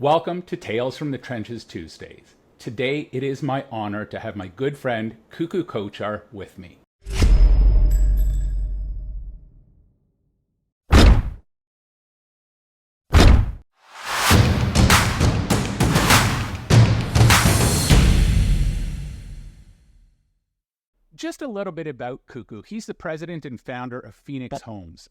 Welcome to Tales from the Trenches Tuesdays. Today it is my honor to have my good friend Cuckoo Kochar with me. Just a little bit about Cuckoo. He's the president and founder of Phoenix Homes.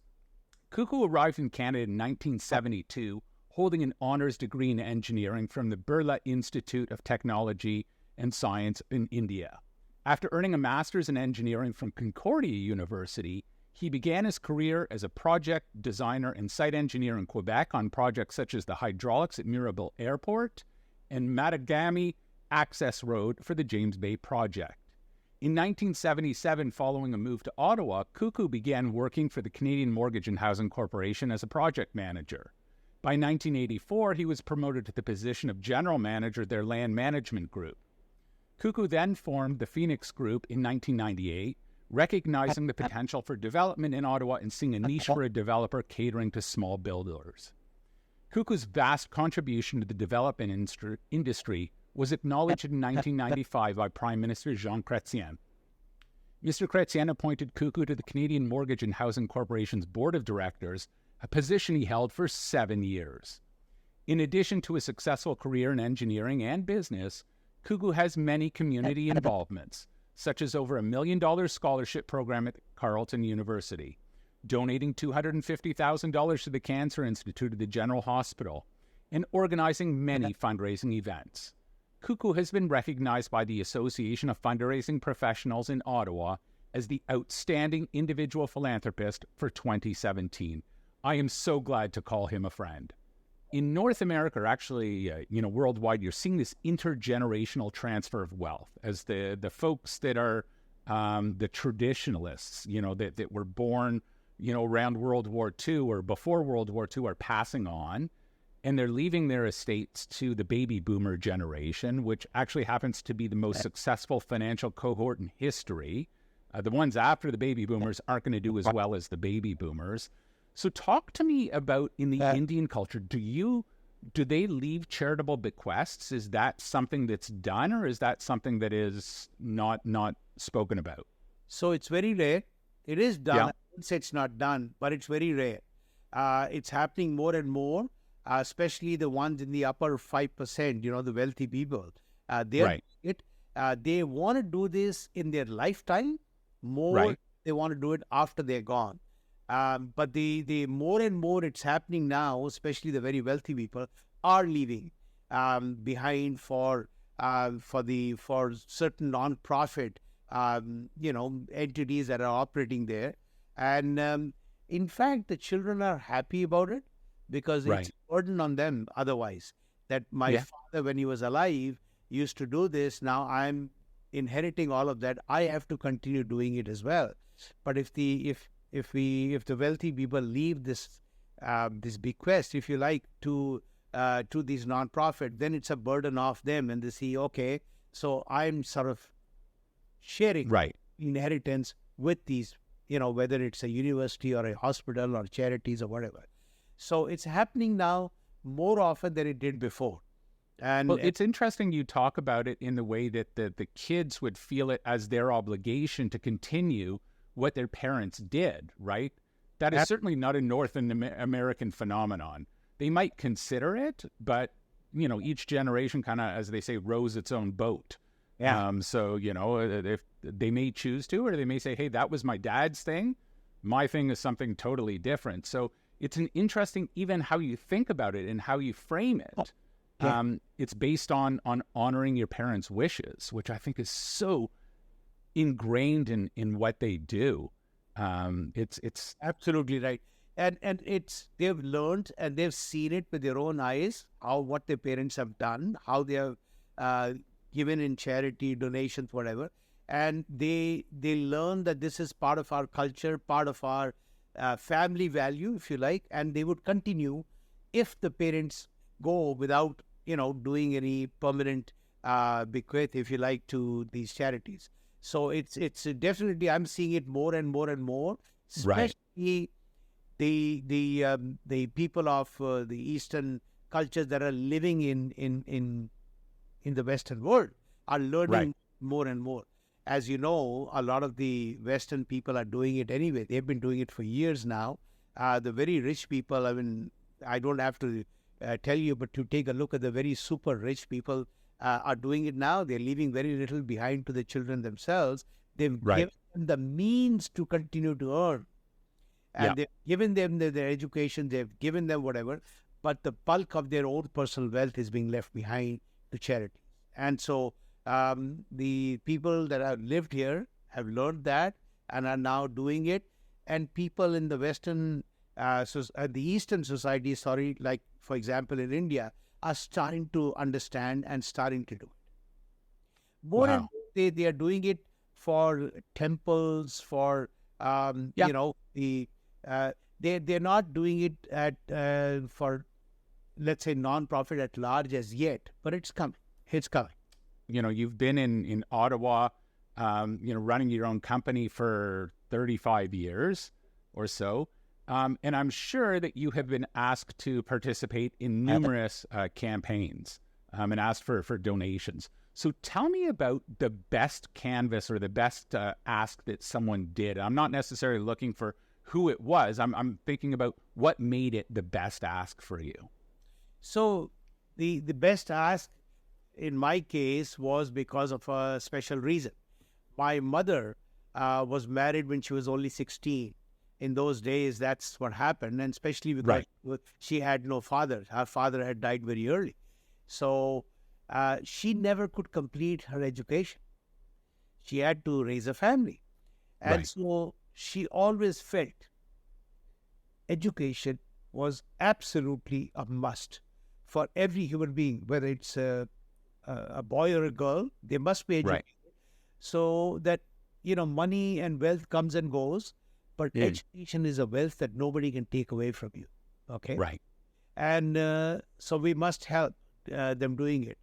Cuckoo arrived in Canada in 1972, holding an honors degree in engineering from the Birla Institute of Technology and Science in India. After earning a master's in engineering from Concordia University, he began his career as a project designer and site engineer in Quebec on projects such as the hydraulics at Mirabel Airport and Matagami Access Road for the James Bay Project. In 1977, following a move to Ottawa, Cuckoo began working for the Canadian Mortgage and Housing Corporation as a project manager. By 1984, he was promoted to the position of general manager of their land management group. Cuckoo then formed the Phoenix Group in 1998, recognizing the potential for development in Ottawa and seeing a niche for a developer catering to small builders. Cuckoo's vast contribution to the development industry was acknowledged in 1995 by Prime Minister Jean Chrétien. Mr. Chrétien appointed Cuckoo to the Canadian Mortgage and Housing Corporation's Board of Directors, a position he held for 7 years. In addition to a successful career in engineering and business, Cuckoo has many community involvements, such as over $1 million scholarship program at Carleton University, donating $250,000 to the Cancer Institute of the General Hospital, and organizing many fundraising events. Cuckoo has been recognized by the Association of Fundraising Professionals in Ottawa as the Outstanding Individual Philanthropist for 2017. I am so glad to call him a friend. In North America, or actually, worldwide, you're seeing this intergenerational transfer of wealth as the folks that are the traditionalists, that were born, around World War II or before World War II are passing on. And they're leaving their estates to the baby boomer generation, which actually happens to be the most successful financial cohort in history. The ones after the baby boomers aren't going to do as well as the baby boomers. So talk to me about, in the Indian culture, do they leave charitable bequests? Is that something that's done, or is that something that is not spoken about? So it's very rare. It is done. Yeah. I wouldn't say it's not done, but it's very rare. It's happening more and more. Especially the ones in the upper 5%, the wealthy people. They want to do this in their lifetime more. Right. They want to do it after they're gone. But the more and more it's happening now, especially the very wealthy people are leaving behind for certain non-profit entities that are operating there. And in fact, the children are happy about it, because it's a burden on them otherwise. That my father, when he was alive, used to do this. Now I'm inheriting all of that. I have to continue doing it as well. But if the wealthy people leave this bequest, if you like, to these nonprofit, then it's a burden off them, and they see, okay, so I'm sort of sharing inheritance with these, whether it's a university or a hospital or charities or whatever. So it's happening now more often than it did before. And well, it's interesting you talk about it in the way that the kids would feel it as their obligation to continue what their parents did, right? That is certainly not a North American phenomenon. They might consider it, but, each generation kind of, as they say, rows its own boat. Yeah. So, if they may choose to, or they may say, hey, that was my dad's thing. My thing is something totally different. So it's an interesting, even how you think about it and how you frame it. It's based on honoring your parents' wishes, which I think is so ingrained in what they do. It's absolutely right. And they've learned and they've seen it with their own eyes, what their parents have done, how they have given in charity, donations, whatever. And they learn that this is part of our culture, part of our family value, if you like, and they would continue if the parents go without, doing any permanent bequest, if you like, to these charities. So it's definitely, I'm seeing it more and more and more, especially the people of the Eastern cultures that are living in the Western world are learning more and more. As you know, a lot of the Western people are doing it anyway. They've been doing it for years now. The very rich people, I mean, I don't have to tell you, but to take a look at the very super rich people are doing it now. They're leaving very little behind to the children themselves. They've given them the means to continue to earn. And they've given them their education, they've given them whatever, but the bulk of their own personal wealth is being left behind to charity. And so the people that have lived here have learned that and are now doing it. And people in the Western, the Eastern society, like for example in India, are starting to understand and starting to do it. More and more, they are doing it for temples, for you know, they're not doing it for, let's say, non-profit at large as yet, but it's coming. It's coming. You know, you've been in Ottawa, you know, running your own company for 35 years or so. And I'm sure that you have been asked to participate in numerous campaigns and asked for donations. So tell me about the best canvas or the best ask that someone did. I'm not necessarily looking for who it was. I'm thinking about what made it the best ask for you. So the best ask in my case was because of a special reason. My mother was married when she was only 16. In those days, that's what happened, and especially because she had no father. Her father had died very early. So she never could complete her education. She had to raise a family. And so she always felt education was absolutely a must for every human being, whether it's a boy or a girl, they must be educated. So that, you know, money and wealth comes and goes, but education is a wealth that nobody can take away from you. Okay? Right. And so we must help them doing it.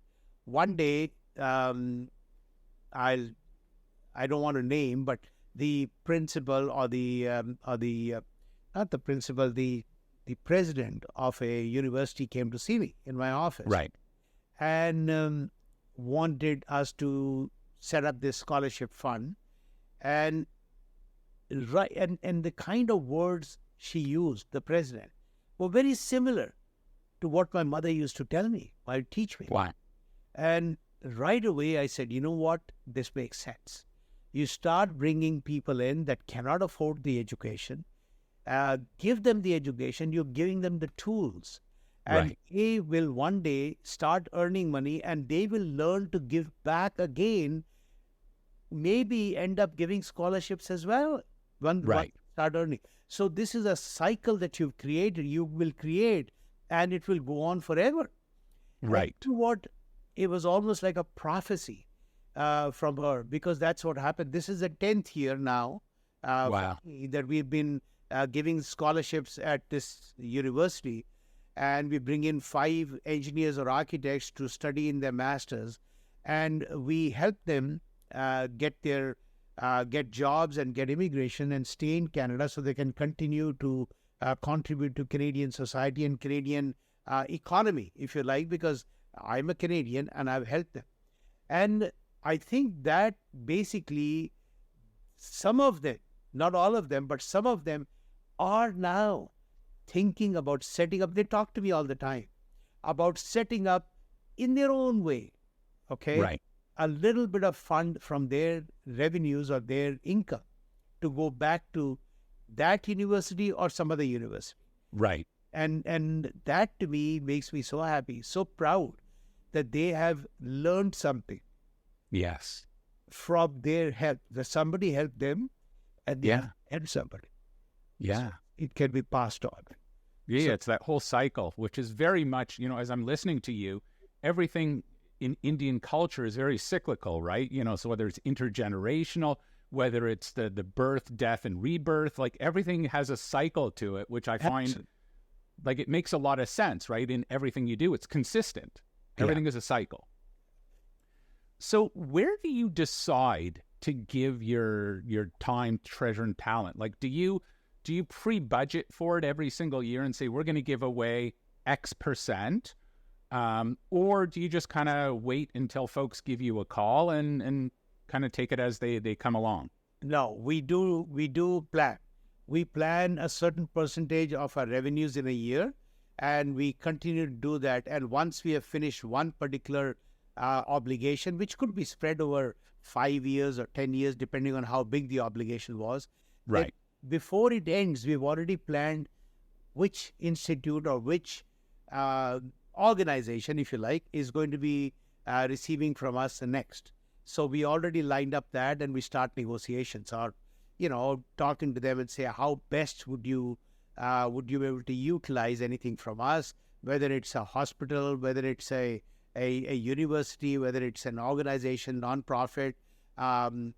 One day, I don't want to name, but the principal or not the principal, the president of a university came to see me in my office. Right. And wanted us to set up this scholarship fund. And the kind of words she used, the president, were very similar to what my mother used to tell me while teach me. Wow. And right away I said, you know what? This makes sense. You start bringing people in that cannot afford the education, give them the education, you're giving them the tools. And they will one day start earning money and they will learn to give back again, maybe end up giving scholarships as well. One start earning. So this is a cycle that you've created, you will create, and it will go on forever. Right. It was almost like a prophecy from her, because that's what happened. This is the 10th year now that we've been giving scholarships at this university, and we bring in 5 engineers or architects to study in their masters, and we help them get jobs and get immigration and stay in Canada so they can continue to contribute to Canadian society and Canadian economy, if you like, because I'm a Canadian and I've helped them. And I think that basically some of them, not all of them, but some of them are now thinking about setting up. They talk to me all the time about setting up in their own way, a little bit of fund from their revenues or their income to go back to that university or some other university. Right. And that to me makes me so happy, so proud that they have learned something. Yes. From their help, that somebody helped them and they helped somebody. Yeah. So it can be passed on. Yeah, so, it's that whole cycle, which is very much, you know, as I'm listening to you, everything in Indian culture is very cyclical, right? You know, so whether it's intergenerational, whether it's the birth, death, and rebirth, like everything has a cycle to it, which I find like it makes a lot of sense, right? In everything you do, it's consistent. Everything is a cycle. So where do you decide to give your time, treasure, and talent? Like, do you pre-budget for it every single year and say, we're going to give away X percent? Or do you just kind of wait until folks give you a call and kind of take it as they come along? No, we do plan. We plan a certain percentage of our revenues in a year, and we continue to do that. And once we have finished one particular obligation, which could be spread over 5 years or 10 years, depending on how big the obligation was, Right. before it ends, we've already planned which institute or which organization, if you like, is going to be receiving from us next. So we already lined up that, and we start negotiations, or talking to them and say, how best would you be able to utilize anything from us, whether it's a hospital, whether it's a university, whether it's an organization, nonprofit. And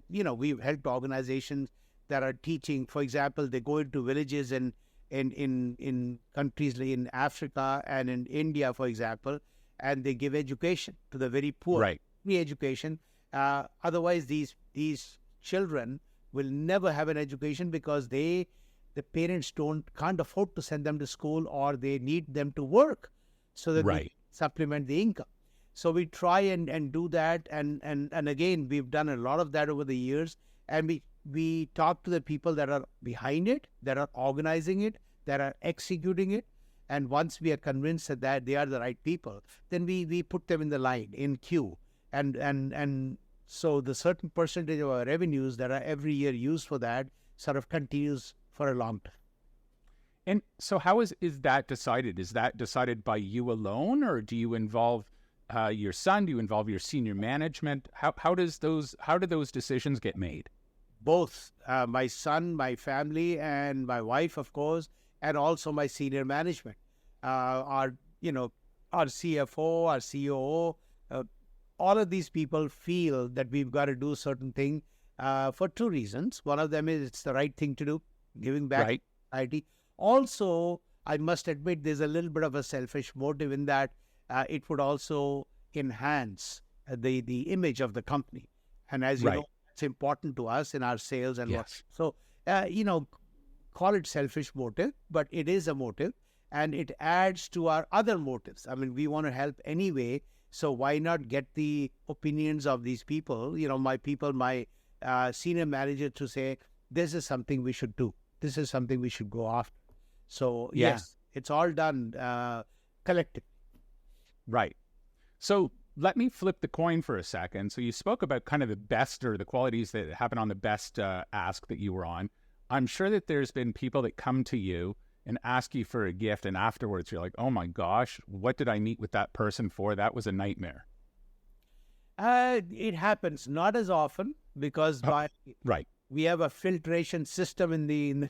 we've helped organizations that are teaching. For example, they go into villages in countries like in Africa and in India, for example, and they give education to the very poor. Right. Free education. Otherwise, these children will never have an education because the parents can't afford to send them to school, or they need them to work so that they supplement the income. So we try and do that, and again, we've done a lot of that over the years, and we talk to the people that are behind it, that are organizing it, that are executing it, and once we are convinced that they are the right people, then we put them in the line, in queue, and so the certain percentage of our revenues that are every year used for that sort of continues for a long time. And so how is that decided? Is that decided by you alone, or do you involve your son? Do you involve your senior management? How do those decisions get made? Both my son, my family, and my wife, of course, and also my senior management. Our CFO, our COO, all of these people feel that we've got to do a certain thing for two reasons. One of them is it's the right thing to do, giving back to society. Also, I must admit, there's a little bit of a selfish motive in that it would also enhance the image of the company. And as you know, it's important to us in our sales and what. So, call it selfish motive, but it is a motive, and it adds to our other motives. I mean, we want to help anyway, so why not get the opinions of these people, my senior manager, to say, this is something we should do. This is something we should go after. So, yes, it's all done collectively. Right. So let me flip the coin for a second. So you spoke about kind of the best, or the qualities that happen on the best ask that you were on. I'm sure that there's been people that come to you and ask you for a gift, and afterwards you're like, oh my gosh, what did I meet with that person for? That was a nightmare. It happens, not as often, because we have a filtration system in the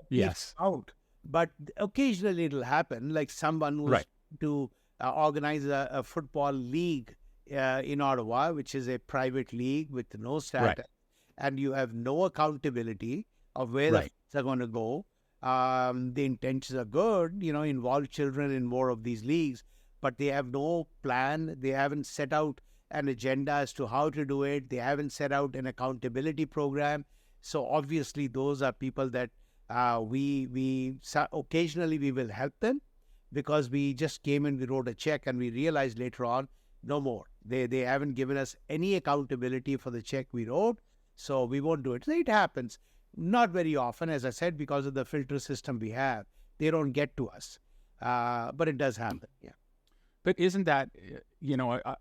yes out. But occasionally it'll happen, like someone who's to organize a football league in Ottawa, which is a private league with no status, and you have no accountability of where the funds are going to go. The intentions are good, involve children in more of these leagues, but they have no plan. They haven't set out an agenda as to how to do it. They haven't set out an accountability program. So obviously those are people that we occasionally we will help them, because we just came and we wrote a check and we realized later on, no more. They haven't given us any accountability for the check we wrote, so we won't do it. So it happens. Not very often, as I said, because of the filter system we have. They don't get to us, but it does happen, yeah. But isn't that,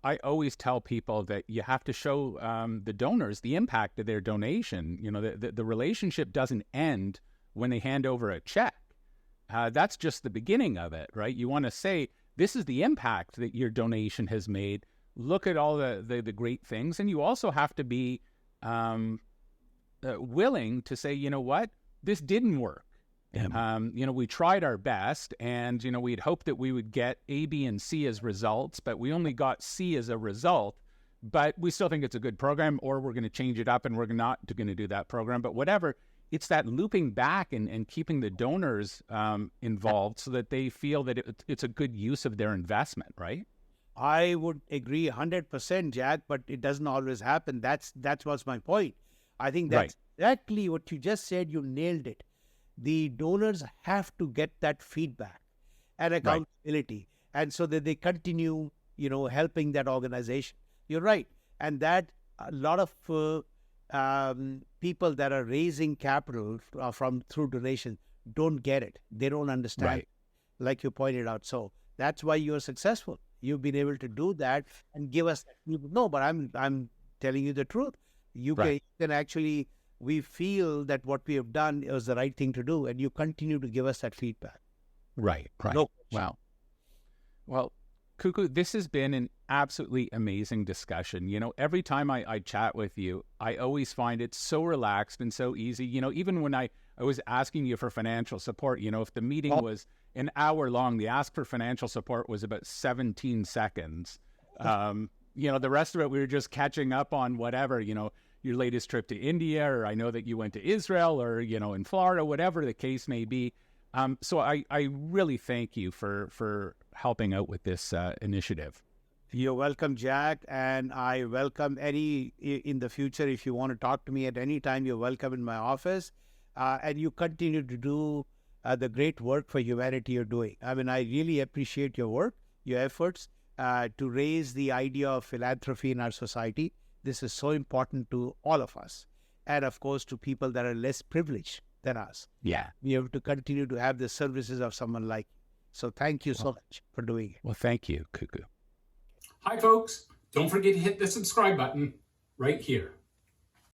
I always tell people that you have to show the donors the impact of their donation. The relationship doesn't end when they hand over a check. That's just the beginning of it, right? You want to say, this is the impact that your donation has made. Look at all the great things. And you also have to be willing to say, you know what, this didn't work. We tried our best, and, we'd hoped that we would get A, B, and C as results, but we only got C as a result. But we still think it's a good program, or we're going to change it up and we're not going to do that program. But whatever, it's that looping back and keeping the donors involved so that they feel that it's a good use of their investment, right? I would agree 100%, Jack, but it doesn't always happen. That's what's my point. I think that's exactly what you just said. You nailed it. The donors have to get that feedback and accountability ability, and so that they continue, helping that organization. You're right, and that a lot of people that are raising capital from through donation don't get it. They don't understand, Right. like you pointed out. So that's why you're successful. You've been able to do that and give us no. But I'm telling you the truth. You Right. can actually. We feel that what we have done is the right thing to do, and you continue to give us that feedback. Right. Right. No question. Wow. Well, Cuckoo, this has been an absolutely amazing discussion. Every time I chat with you, I always find it so relaxed and so easy. Even when I was asking you for financial support, if the meeting was an hour long, the ask for financial support was about 17 seconds. The rest of it, we were just catching up on whatever, your latest trip to India, or I know that you went to Israel, or, in Florida, whatever the case may be. So I really thank you for helping out with this initiative. You're welcome, Jack, and I welcome any in the future. If you want to talk to me at any time, you're welcome in my office. And you continue to do the great work for humanity you're doing. I mean, I really appreciate your work, your efforts to raise the idea of philanthropy in our society. This is so important to all of us, and of course to people that are less privileged than us. Yeah. We have to continue to have the services of someone like you. So thank you so much for doing it. Well, thank you, Cuckoo. Hi, folks. Don't forget to hit the subscribe button right here.